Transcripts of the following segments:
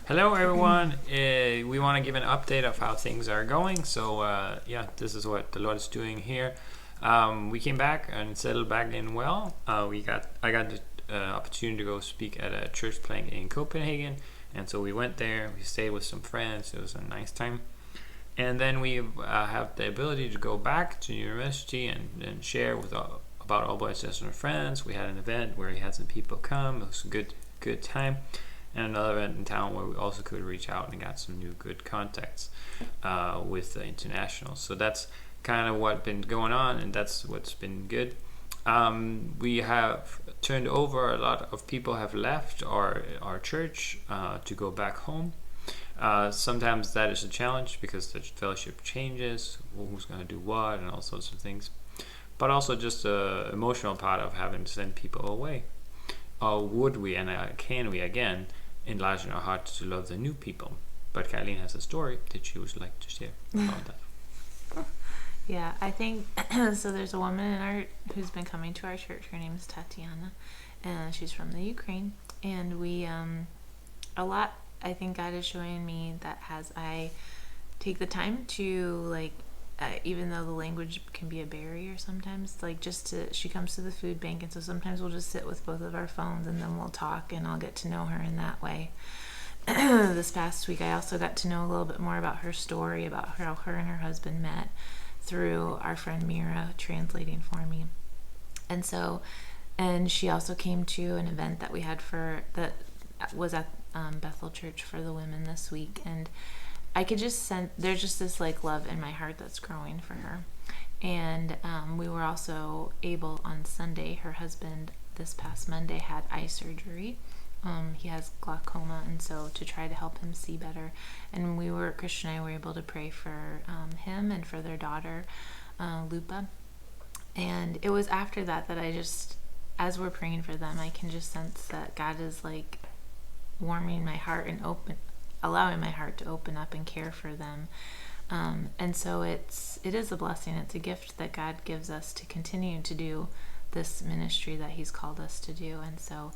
Hello, everyone. We want to give an update of how things are going. So, this is what the Lord is doing here. We came back and settled back in well. I got the opportunity to go speak at a church plant in Copenhagen, and so we went there. We stayed with some friends. It was a nice time. And then we have the ability to go back to university and share with about all boys and friends. We had an event where we had some people come. It was a good time. And another event in town where we also could reach out and got some new good contacts with the internationals. So that's kind of what's been going on, and that's what's been good. We have turned over, a lot of people have left our church to go back home. Sometimes that is a challenge because the fellowship changes, who's going to do what, and all sorts of things. But also just the emotional part of having to send people away. Would we and can we again enlarge our hearts to love the new people? But Kathleen has a story that she would like to share about that. Yeah, I think so. There's a woman who's been coming to our church. Her name is Tatiana, and she's from the Ukraine. And we I think God is showing me that as I take the time to even though the language can be a barrier sometimes, she comes to the food bank, and so sometimes we'll just sit with both of our phones and then we'll talk, and I'll get to know her in that way. This past week I also got to know a little bit more about her story, about how her and her husband met through our friend Mira translating for me. And she also came to an event that we had that was at Bethel Church for the women this week, and I could just sense there's just this love in my heart that's growing for her. And we were also able on Sunday, her husband this past Monday had eye surgery. He has glaucoma, and so to try to help him see better. And Christian and I were able to pray for him and for their daughter, Lupa. And it was after that I just, as we're praying for them, I can just sense that God is warming my heart and allowing my heart to open up and care for them. And so it is a blessing. It's a gift that God gives us to continue to do this ministry that He's called us to do. And so,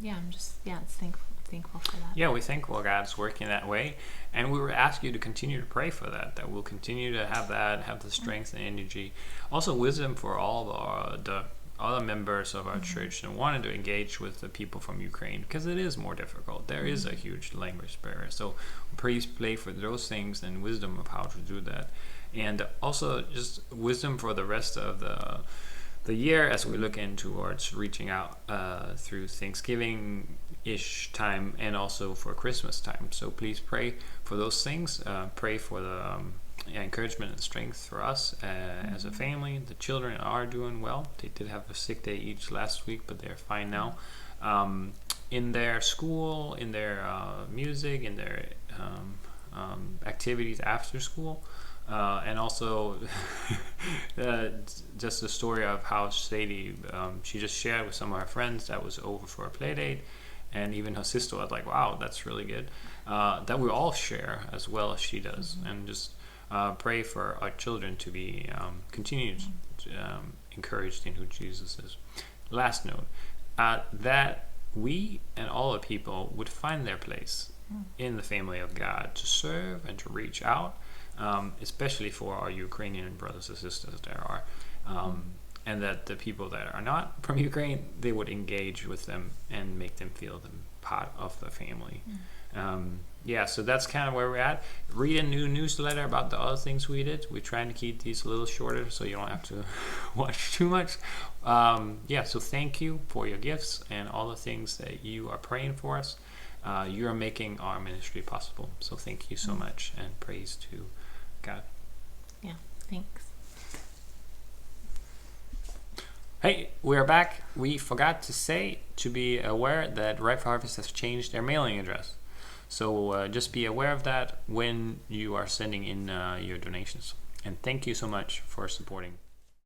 it's thankful for that. Yeah, we're thankful God's working that way. And we would ask you to continue to pray for that we'll continue to have the strength and energy. Also wisdom for all the other members of our church and wanted to engage with the people from Ukraine, because it is more difficult. There is a huge language barrier. So please pray for those things and wisdom of how to do that. And also just wisdom for the rest of the year as we look in towards reaching out through Thanksgiving-ish time and also for Christmas time. So please pray for those things. Pray for the encouragement and strength for us as a family. The children are doing well. They did have a sick day each last week, but they're fine now. In their school, in their music, in their activities after school, and also just the story of how Sadie, she just shared with some of her friends that was over for a play date, and even her sister was like, wow, that's really good. That we all share as well as she does, and just pray for our children to be continued encouraged in who Jesus is. Last note, that we and all the people would find their place in the family of God to serve and to reach out, especially for our Ukrainian brothers and sisters there are, and that the people that are not from Ukraine, they would engage with them and make them feel them part of the family. So that's kind of where we're at. Read a new newsletter about the other things we did. We're trying to keep these a little shorter so you don't have to watch too much. So thank you for your gifts and all the things that you are praying for us. You are making our ministry possible. So thank you so much, and praise to God. Yeah, thanks. Hey, we are back. We forgot to say to be aware that Ripe for Harvest has changed their mailing address. So just be aware of that when you are sending in your donations. And thank you so much for supporting.